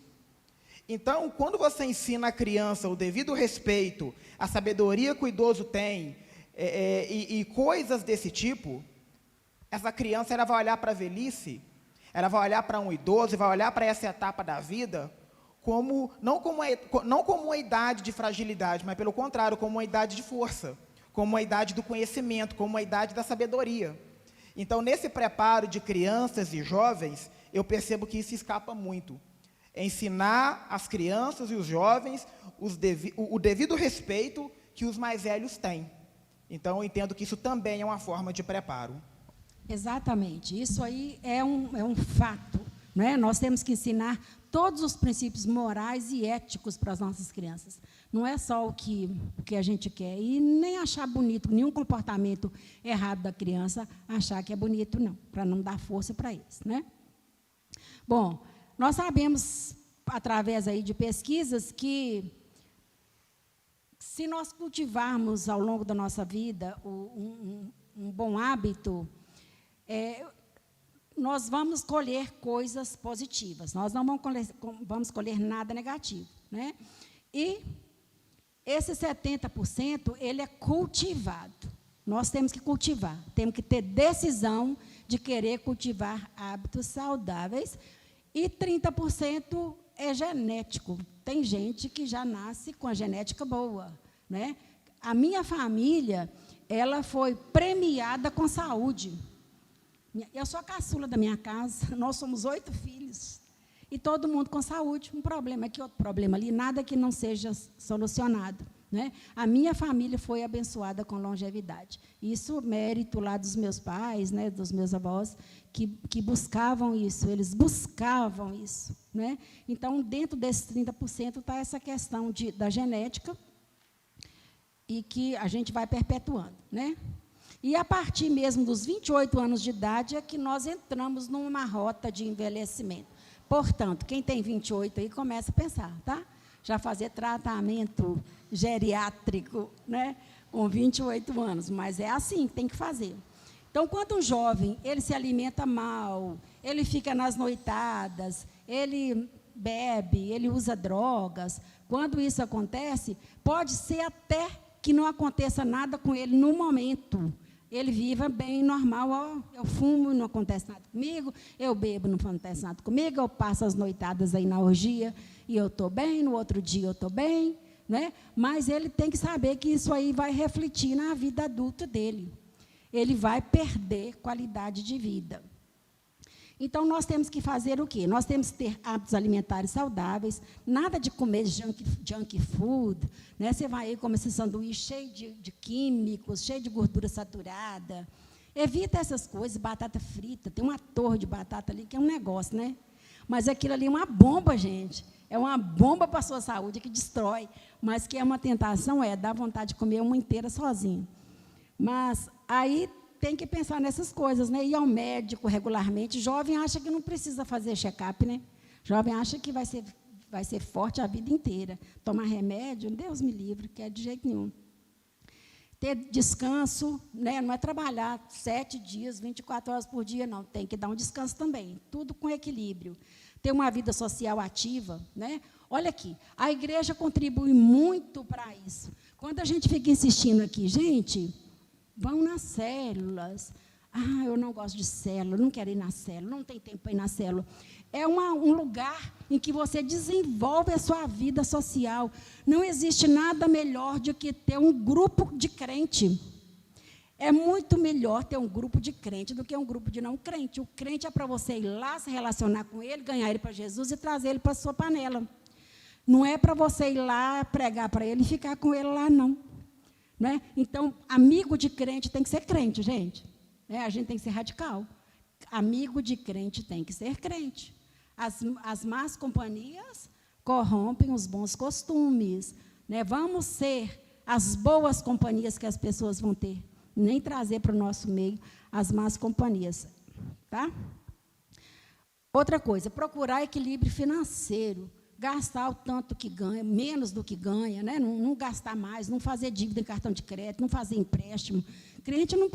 S3: Então, quando você ensina a criança o devido respeito, a sabedoria que o idoso tem, e coisas desse tipo, essa criança ela vai olhar para a velhice, ela vai olhar para um idoso, vai olhar para essa etapa da vida, não como uma idade de fragilidade, mas, pelo contrário, como uma idade de força, como uma idade do conhecimento, como uma idade da sabedoria. Então, nesse preparo de crianças e jovens, eu percebo que isso escapa muito. Ensinar as crianças e os jovens o devido respeito que os mais velhos têm. Então, eu entendo que isso também é uma forma de preparo.
S1: Exatamente, isso aí é um fato, não é? Nós temos que ensinar todos os princípios morais e éticos para as nossas crianças. Não é só o que a gente quer, e nem achar bonito, nenhum comportamento errado da criança, achar que é bonito, não, para não dar força para eles, né? Bom, nós sabemos, através aí de pesquisas, que se nós cultivarmos ao longo da nossa vida um bom hábito, nós vamos colher coisas positivas, nós não vamos colher nada negativo, né? E esse 70%, ele é cultivado. Nós temos que cultivar, temos que ter decisão de querer cultivar hábitos saudáveis, e 30% é genético. Tem gente que já nasce com a genética boa, né? A minha família, ela foi premiada com saúde. Eu sou a caçula da minha casa, nós somos 8 filhos, e todo mundo com saúde. Um problema aqui, outro problema ali, nada que não seja solucionado, né? A minha família foi abençoada com longevidade. Isso mérito lá dos meus pais, né, dos meus avós, que buscavam isso, eles buscavam isso, né? Então, dentro desses 30% está essa questão da genética, e que a gente vai perpetuando, né? E a partir mesmo dos 28 anos de idade é que nós entramos numa rota de envelhecimento. Portanto, quem tem 28 aí começa a pensar, tá? Já fazer tratamento geriátrico, né? Com 28 anos, mas é assim que tem que fazer. Então, quando um jovem, ele se alimenta mal, ele fica nas noitadas, ele bebe, ele usa drogas, quando isso acontece, pode ser até que não aconteça nada com ele no momento. Ele viva bem, normal, ó, eu fumo, não acontece nada comigo, eu bebo, não acontece nada comigo, eu passo as noitadas aí na orgia e eu estou bem, no outro dia eu estou bem, né? Mas ele tem que saber que isso aí vai refletir na vida adulta dele. Ele vai perder qualidade de vida. Então, nós temos que fazer o quê? Nós temos que ter hábitos alimentares saudáveis, nada de comer junk food, né? Você vai aí comer esse sanduíche cheio de químicos, cheio de gordura saturada. Evita essas coisas, batata frita, tem uma torre de batata ali, que é um negócio, né? Mas aquilo ali é uma bomba, gente. É uma bomba para a sua saúde, que destrói, mas que é uma tentação, dá vontade de comer uma inteira sozinho. Mas aí tem que pensar nessas coisas, né? Ir ao médico regularmente. Jovem acha que não precisa fazer check-up, né? Jovem acha que vai ser forte a vida inteira. Tomar remédio, Deus me livre, que é de jeito nenhum. Ter descanso, né? Não é trabalhar 7 dias, 24 horas por dia, não. Tem que dar um descanso também. Tudo com equilíbrio. ter uma vida social ativa, né? Olha aqui, a igreja contribui muito para isso. Quando a gente fica insistindo aqui, gente, vão nas células. Ah, eu não gosto de célula, não quero ir na célula, não tem tempo para ir na célula. É um lugar em que você desenvolve a sua vida social. Não existe nada melhor do que ter um grupo de crente. É muito melhor ter um grupo de crente do que um grupo de não crente. O crente é para você ir lá, se relacionar com ele, ganhar ele para Jesus e trazer ele para a sua panela. Não é para você ir lá, pregar para ele e ficar com ele lá, não. Né? Então, amigo de crente tem que ser crente, gente. A gente tem que ser radical. Amigo de crente tem que ser crente. As más companhias corrompem os bons costumes. Né? Vamos ser as boas companhias que as pessoas vão ter. Nem trazer para o nosso meio as más companhias. Tá? Outra coisa, procurar equilíbrio financeiro. Gastar o tanto que ganha, menos do que ganha, né? Não gastar mais, não fazer dívida em cartão de crédito, não fazer empréstimo. Crente não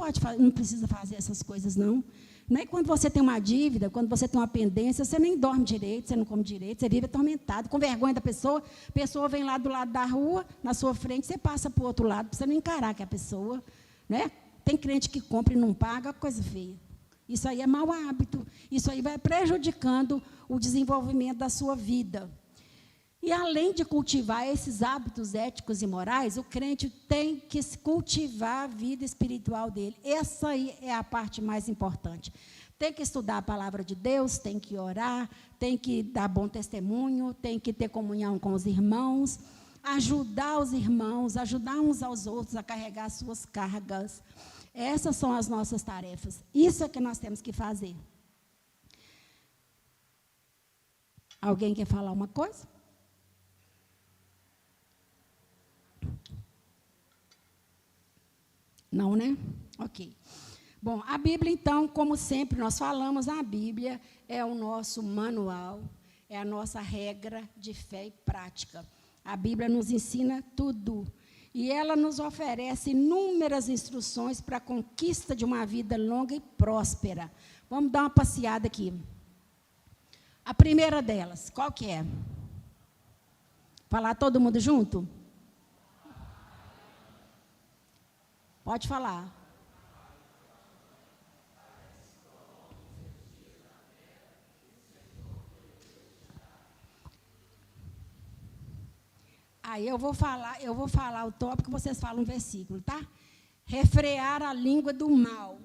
S1: precisa fazer essas coisas, não. E quando você tem uma dívida, quando você tem uma pendência, você nem dorme direito, você não come direito, você vive atormentado, com vergonha da pessoa. A pessoa vem lá do lado da rua, na sua frente, você passa para o outro lado, para você não encarar que é a pessoa. Né? Tem crente que compra e não paga, coisa feia. Isso aí é mau hábito. Isso aí vai prejudicando o desenvolvimento da sua vida. E, além de cultivar esses hábitos éticos e morais, o crente tem que cultivar a vida espiritual dele. Essa aí é a parte mais importante. Tem que estudar a palavra de Deus, tem que orar, tem que dar bom testemunho, tem que ter comunhão com os irmãos, ajudar os irmãos, ajudar uns aos outros a carregar as suas cargas. Essas são as nossas tarefas. Isso é que nós temos que fazer. Alguém quer falar uma coisa? Não, né? Ok. Bom, a Bíblia, então, como sempre nós falamos, a Bíblia é o nosso manual, é a nossa regra de fé e prática. A Bíblia nos ensina tudo. E ela nos oferece inúmeras instruções para a conquista de uma vida longa e próspera. Vamos dar uma passeada aqui. A primeira delas, qual que é? Falar todo mundo junto? Pode falar. Aí eu vou falar o tópico, vocês falam um versículo, tá? Refrear a língua do mal.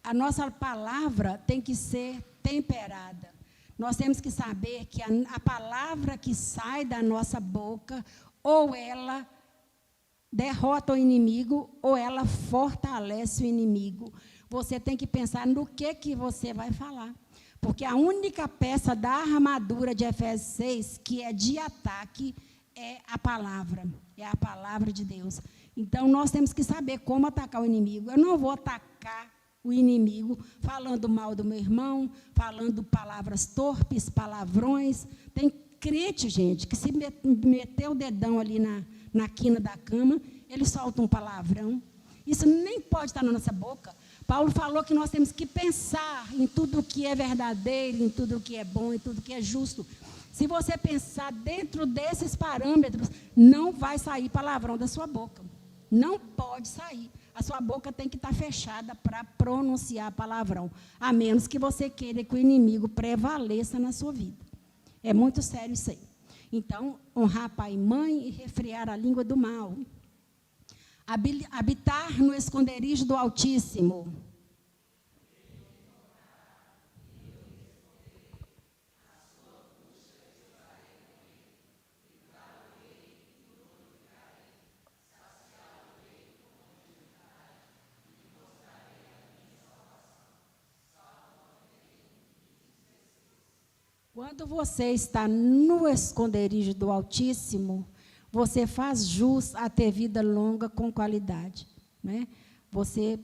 S1: A nossa palavra tem que ser temperada. Nós temos que saber que a palavra que sai da nossa boca, ou ela derrota o inimigo, ou ela fortalece o inimigo. Você tem que pensar no que você vai falar. Porque a única peça da armadura de Efésios 6, que é de ataque, é a palavra de Deus. Então, nós temos que saber como atacar o inimigo. Eu não vou atacar o inimigo falando mal do meu irmão, falando palavras torpes, palavrões. Tem crente, gente, que se meter o dedão ali na quina da cama, ele solta um palavrão. Isso nem pode estar na nossa boca. Paulo falou que nós temos que pensar em tudo o que é verdadeiro, em tudo o que é bom, em tudo o que é justo. Se você pensar dentro desses parâmetros, não vai sair palavrão da sua boca. Não pode sair. A sua boca tem que estar fechada para pronunciar palavrão, a menos que você queira que o inimigo prevaleça na sua vida. É muito sério isso aí. Então, honrar pai e mãe e refrear a língua do mal. Habitar no esconderijo do Altíssimo. Quando você está no esconderijo do Altíssimo, você faz jus a ter vida longa com qualidade, né? Você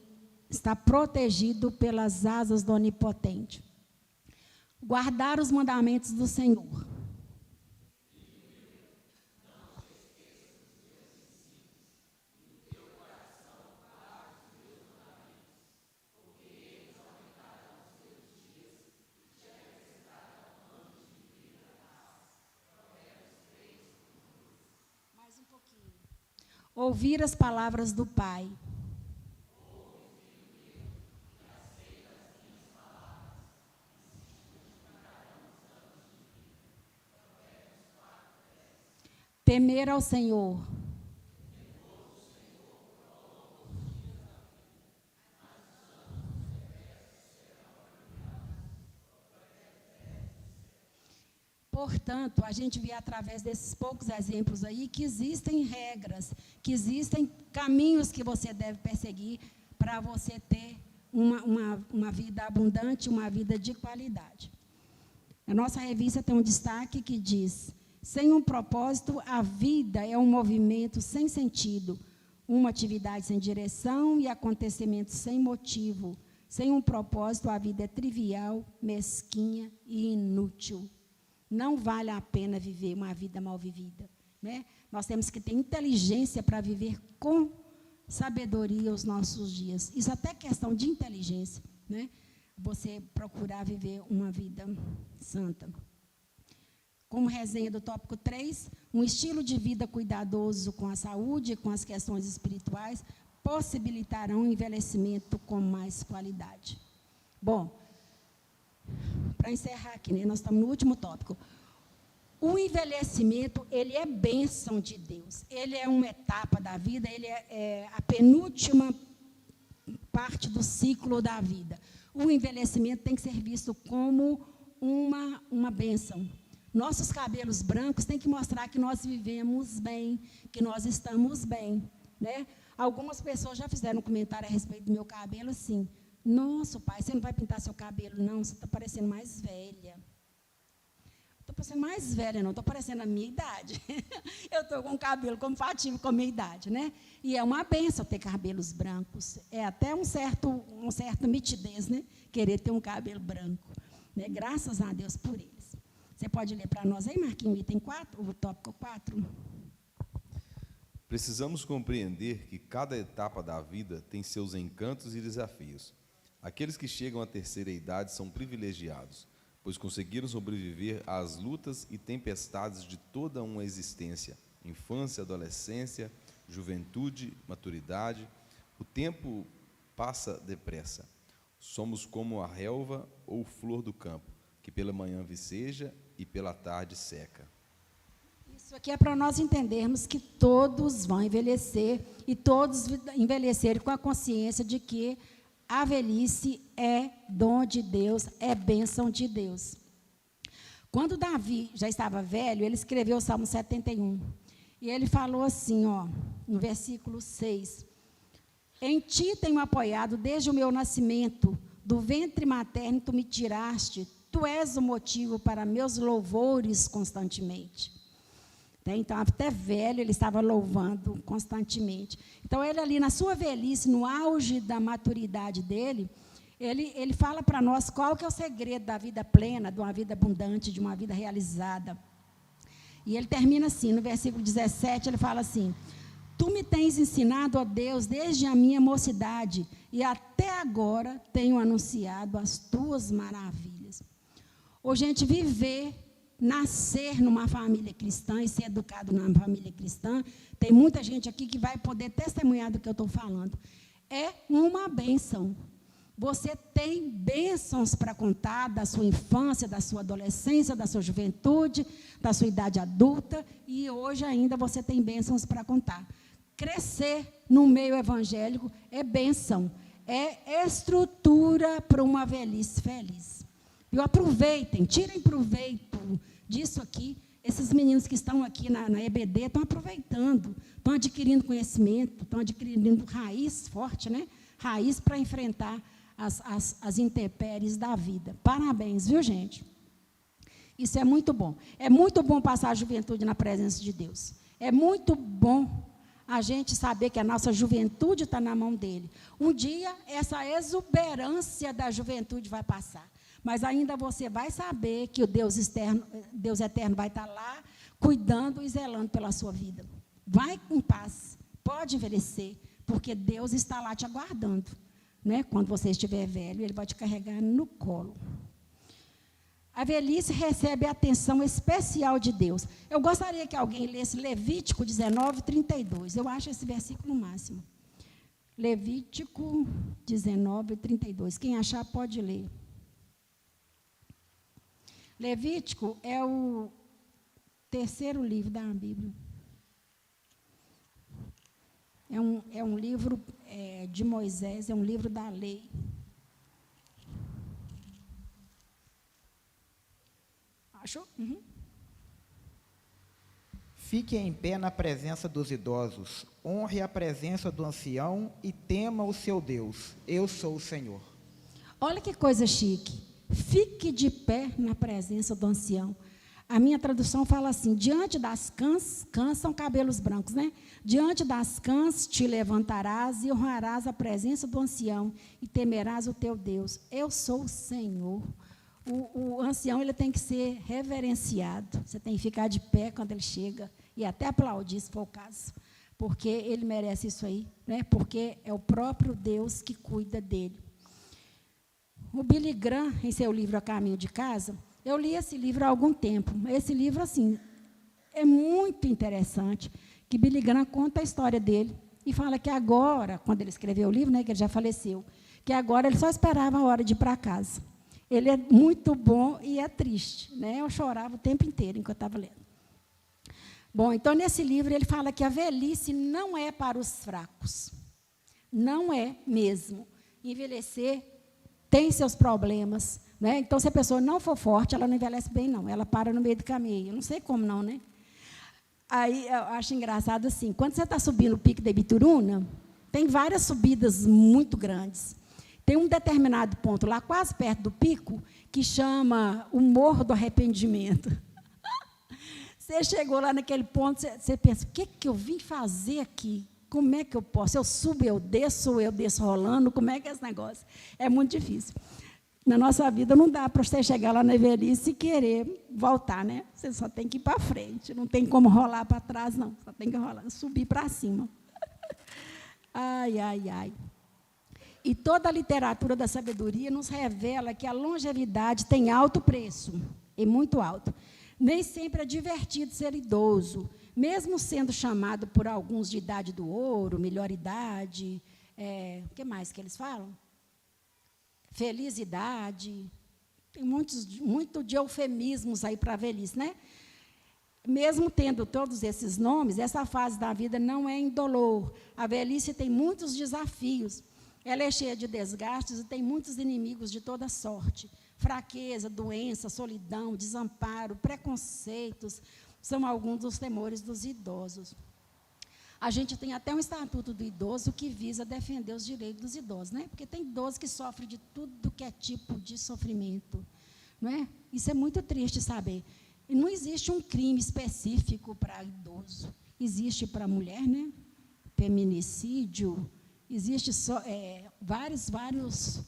S1: está protegido pelas asas do Onipotente. Guardar os mandamentos do Senhor. Mais um pouquinho. Ouvir as palavras do Pai. Temer ao Senhor. Portanto, a gente vê através desses poucos exemplos aí que existem regras, que existem caminhos que você deve perseguir para você ter uma vida abundante, uma vida de qualidade. A nossa revista tem um destaque que diz: sem um propósito, a vida é um movimento sem sentido, uma atividade sem direção e acontecimentos sem motivo. Sem um propósito, a vida é trivial, mesquinha e inútil. Não vale a pena viver uma vida mal vivida, né? Nós temos que ter inteligência para viver com sabedoria os nossos dias. Isso até é questão de inteligência, né? Você procurar viver uma vida santa. Como resenha do tópico 3, um estilo de vida cuidadoso com a saúde e com as questões espirituais possibilitarão um envelhecimento com mais qualidade. Bom, para encerrar aqui, né, nós estamos no último tópico. O envelhecimento, ele é bênção de Deus. Ele é uma etapa da vida, ele é a penúltima parte do ciclo da vida. O envelhecimento tem que ser visto como uma bênção. Nossos cabelos brancos têm que mostrar que nós vivemos bem, que nós estamos bem, né? Algumas pessoas já fizeram um comentário a respeito do meu cabelo assim: nossa, pai, você não vai pintar seu cabelo, não, você está parecendo mais velha. Estou parecendo mais velha, não, estou parecendo a minha idade. Eu estou com o cabelo compatível com a minha idade, né? E é uma benção ter cabelos brancos. É até um certo nitidez, né? Querer ter um cabelo branco, né? Graças a Deus por eles. Você pode ler para nós aí, Marquinhos, item 4, o tópico 4?
S2: Precisamos compreender que cada etapa da vida tem seus encantos e desafios. Aqueles que chegam à terceira idade são privilegiados, pois conseguiram sobreviver às lutas e tempestades de toda uma existência, infância, adolescência, juventude, maturidade. O tempo passa depressa. Somos como a relva ou flor do campo, que pela manhã viceja e pela tarde seca.
S1: Isso aqui é para nós entendermos que todos vão envelhecer e todos envelhecerem com a consciência de que a velhice é dom de Deus, é bênção de Deus. Quando Davi já estava velho, ele escreveu o Salmo 71. E ele falou assim, ó, no versículo 6: em ti tenho apoiado desde o meu nascimento, do ventre materno tu me tiraste, tu és o motivo para meus louvores constantemente. Então, até velho, ele estava louvando constantemente. Então, ele ali, na sua velhice, no auge da maturidade dele, ele fala para nós qual que é o segredo da vida plena, de uma vida abundante, de uma vida realizada. E ele termina assim, no versículo 17, ele fala assim: tu me tens ensinado, ó Deus, desde a minha mocidade, e até agora tenho anunciado as tuas maravilhas. Ô, gente, nascer numa família cristã e ser educado numa família cristã, tem muita gente aqui que vai poder testemunhar do que eu estou falando. É uma bênção. Você tem bênçãos para contar da sua infância, da sua adolescência, da sua juventude, da sua idade adulta, e hoje ainda você tem bênçãos para contar. Crescer no meio evangélico é bênção, é estrutura para uma velhice feliz. E aproveitem, tirem proveito disso aqui. Esses meninos que estão aqui na EBD estão aproveitando, estão adquirindo conhecimento, estão adquirindo raiz forte, né? Raiz para enfrentar as intempéries da vida. Parabéns, viu, gente? Isso é muito bom. É muito bom passar a juventude na presença de Deus. É muito bom a gente saber que a nossa juventude está na mão dele. Um dia, essa exuberância da juventude vai passar. Mas ainda você vai saber que o Deus eterno vai estar lá, cuidando e zelando pela sua vida. Vai em paz, pode envelhecer, porque Deus está lá te aguardando. Né? Quando você estiver velho, Ele vai te carregar no colo. A velhice recebe a atenção especial de Deus. Eu gostaria que alguém lesse Levítico 19:32. Eu acho esse versículo máximo. Levítico 19:32. Quem achar pode ler. Levítico é o terceiro livro da Bíblia. É um livro de Moisés, é um livro da lei. Achou? Uhum.
S3: Fique em pé na presença dos idosos, honre a presença do ancião e tema o seu Deus. Eu sou o Senhor.
S1: Olha que coisa chique. Fique de pé na presença do ancião. A minha tradução fala assim: diante das cãs são cabelos brancos, né? Diante das cãs te levantarás e honrarás a presença do ancião e temerás o teu Deus. Eu sou o Senhor. O ancião ele tem que ser reverenciado. Você tem que ficar de pé quando ele chega e até aplaudir, se for o caso, porque ele merece isso aí, né? Porque é o próprio Deus que cuida dele. O Billy Graham, em seu livro A Caminho de Casa, eu li esse livro há algum tempo. Esse livro, assim, é muito interessante, que Billy Graham conta a história dele e fala que agora, quando ele escreveu o livro, né, que ele já faleceu, que agora ele só esperava a hora de ir para casa. Ele é muito bom e é triste, né? Eu chorava o tempo inteiro enquanto eu estava lendo. Bom, então, nesse livro, ele fala que a velhice não é para os fracos. Não é mesmo. Envelhecer tem seus problemas, né? Então, se a pessoa não for forte, ela não envelhece bem, não. Ela para no meio do caminho. Eu não sei como não, né? Aí, eu acho engraçado assim, quando você está subindo o Pico da Ibituruna, tem várias subidas muito grandes. Tem um determinado ponto lá, quase perto do pico, que chama o Morro do Arrependimento. Você chegou lá naquele ponto, você pensa, o que eu vim fazer aqui? Como é que eu posso? Eu subo, eu desço rolando, como é que é esse negócio? É muito difícil. Na nossa vida não dá para você chegar lá na velhice e querer voltar, né? Você só tem que ir para frente, não tem como rolar para trás, não. Só tem que rolar, subir para cima. Ai, ai, ai. E toda a literatura da sabedoria nos revela que a longevidade tem alto preço, e muito alto. Nem sempre é divertido ser idoso, mesmo sendo chamado por alguns de idade do ouro, melhor idade, o que mais que eles falam? Feliz idade. Tem muito de eufemismos aí para a velhice, né? Mesmo tendo todos esses nomes, essa fase da vida não é indolor. A velhice tem muitos desafios. Ela é cheia de desgastes e tem muitos inimigos de toda sorte. Fraqueza, doença, solidão, desamparo, preconceitos, são alguns dos temores dos idosos. A gente tem até um estatuto do idoso que visa defender os direitos dos idosos, né? Porque tem idosos que sofrem de tudo que é tipo de sofrimento, não é? Isso é muito triste saber. E não existe um crime específico para idoso. Existe para mulher, né? Feminicídio. Existem vários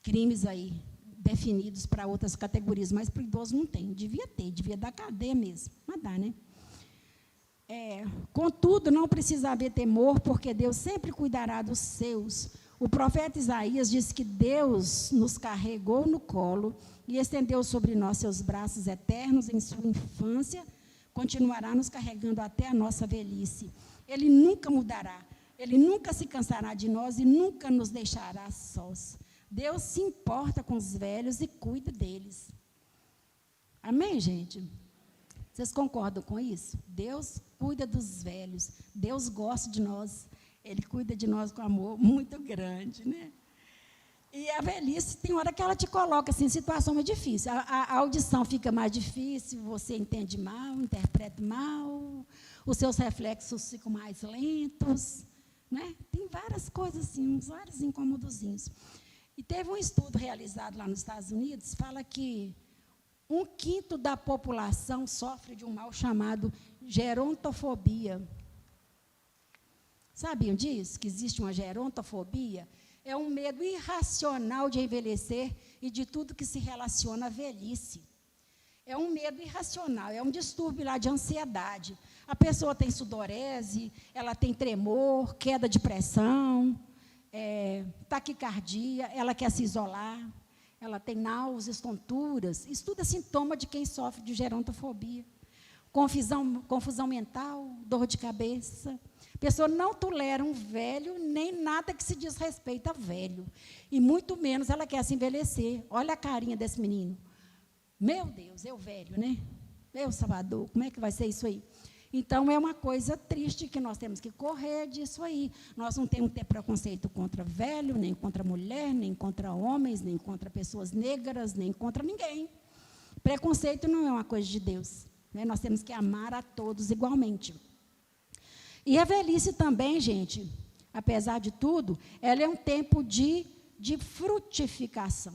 S1: crimes aí definidos para outras categorias, mas para o idoso não tem. Devia dar cadeia mesmo, mas dá, né? Contudo, não precisa haver temor, porque Deus sempre cuidará dos seus. O profeta Isaías diz que Deus nos carregou no colo e estendeu sobre nós seus braços eternos em sua infância, continuará nos carregando até a nossa velhice. Ele nunca mudará. Ele nunca se cansará de nós e nunca nos deixará sós. Deus se importa com os velhos e cuida deles. Amém, gente? Vocês concordam com isso? Deus cuida dos velhos. Deus gosta de nós. Ele cuida de nós com amor muito grande, né? E a velhice, tem hora que ela te coloca assim, em situação mais difícil. A audição fica mais difícil, você entende mal, interpreta mal, os seus reflexos ficam mais lentos. Né? Tem várias coisas assim, vários incômodozinhos. E teve um estudo realizado lá nos Estados Unidos, fala que 1/5 da população sofre de um mal chamado gerontofobia. Sabiam disso? Que existe uma gerontofobia? É um medo irracional de envelhecer e de tudo que se relaciona à velhice. É um medo irracional, é um distúrbio lá de ansiedade. A pessoa tem sudorese, ela tem tremor, queda de pressão, taquicardia, ela quer se isolar, ela tem náuseas, tonturas. Isso tudo é sintoma de quem sofre de gerontofobia. Confusão mental, dor de cabeça. A pessoa não tolera um velho, nem nada que se diz respeito a velho. E muito menos ela quer se envelhecer. Olha a carinha desse menino. Meu Deus, eu velho, né? Meu Salvador, como é que vai ser isso aí? Então, é uma coisa triste que nós temos que correr disso aí. Nós não temos que ter preconceito contra velho, nem contra mulher, nem contra homens, nem contra pessoas negras, nem contra ninguém. Preconceito não é uma coisa de Deus, né? Nós temos que amar a todos igualmente. E a velhice também, gente, apesar de tudo, ela é um tempo de frutificação.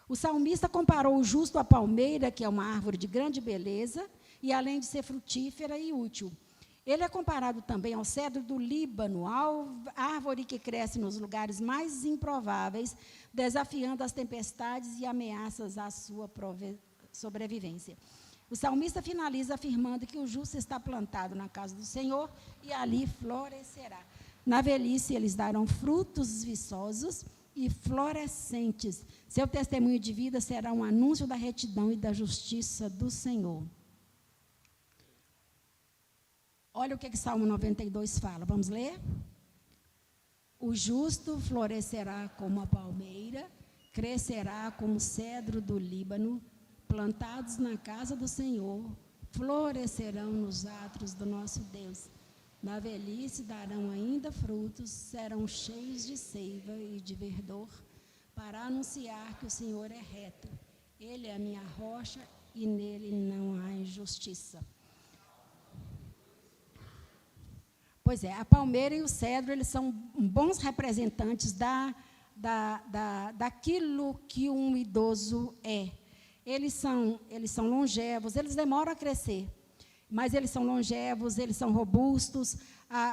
S1: O salmista comparou o justo à palmeira, que é uma árvore de grande beleza, e além de ser frutífera e útil. Ele é comparado também ao cedro do Líbano, árvore que cresce nos lugares mais improváveis, desafiando as tempestades e ameaças à sua sobrevivência. O salmista finaliza afirmando que o justo está plantado na casa do Senhor e ali florescerá. Na velhice, eles darão frutos viçosos e florescentes. Seu testemunho de vida será um anúncio da retidão e da justiça do Senhor. Olha o que Salmo 92 fala. Vamos ler? O justo florescerá como a palmeira, crescerá como o cedro do Líbano, plantados na casa do Senhor, florescerão nos átrios do nosso Deus. Na velhice darão ainda frutos, serão cheios de seiva e de verdor, para anunciar que o Senhor é reto. Ele é a minha rocha e nele não há injustiça. Pois é, a palmeira e o cedro, eles são bons representantes daquilo que um idoso é. Eles são longevos, eles demoram a crescer, mas eles são longevos, eles são robustos.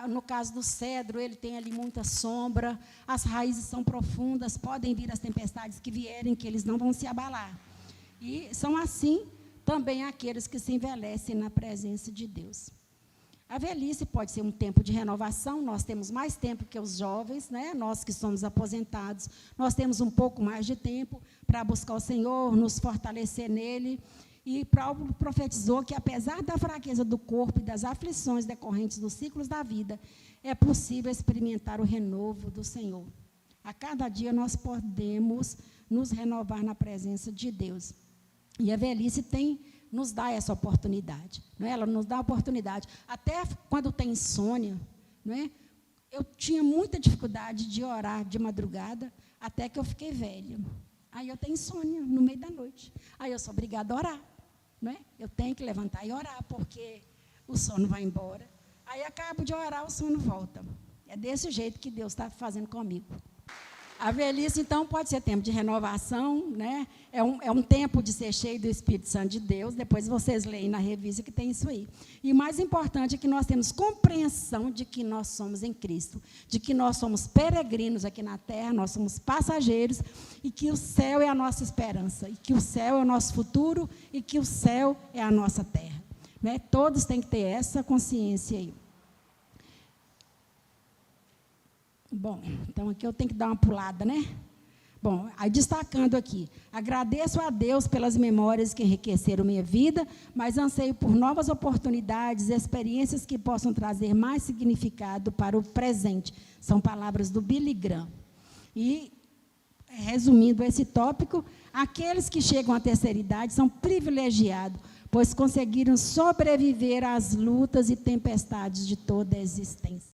S1: No caso do cedro, ele tem ali muita sombra, as raízes são profundas, podem vir as tempestades que vierem, que eles não vão se abalar. E são assim também aqueles que se envelhecem na presença de Deus. A velhice pode ser um tempo de renovação, nós temos mais tempo que os jovens, né? Nós que somos aposentados, nós temos um pouco mais de tempo para buscar o Senhor, nos fortalecer nele. E Paulo profetizou que, apesar da fraqueza do corpo e das aflições decorrentes dos ciclos da vida, é possível experimentar o renovo do Senhor. A cada dia nós podemos nos renovar na presença de Deus. E a velhice nos dá essa oportunidade, não é? Ela nos dá a oportunidade. Até quando tem insônia, não é? Eu tinha muita dificuldade de orar de madrugada, até que eu fiquei velha. Aí eu tenho insônia no meio da noite. Aí eu sou obrigada a orar, não é? Eu tenho que levantar e orar, porque o sono vai embora. Aí acabo de orar, o sono volta. É desse jeito que Deus está fazendo comigo. A velhice, então, pode ser tempo de renovação, né? É um tempo de ser cheio do Espírito Santo de Deus. Depois vocês leem na revista que tem isso aí. E o mais importante é que nós temos compreensão de que nós somos em Cristo, de que nós somos peregrinos aqui na terra, nós somos passageiros, e que o céu é a nossa esperança, e que o céu é o nosso futuro, e que o céu é a nossa terra, né? Todos têm que ter essa consciência aí. Bom, então aqui eu tenho que dar uma pulada, né? Bom, aí destacando aqui, agradeço a Deus pelas memórias que enriqueceram minha vida, mas anseio por novas oportunidades, experiências que possam trazer mais significado para o presente. São palavras do Billy Graham. E, resumindo esse tópico, aqueles que chegam à terceira idade são privilegiados, pois conseguiram sobreviver às lutas e tempestades de toda a existência.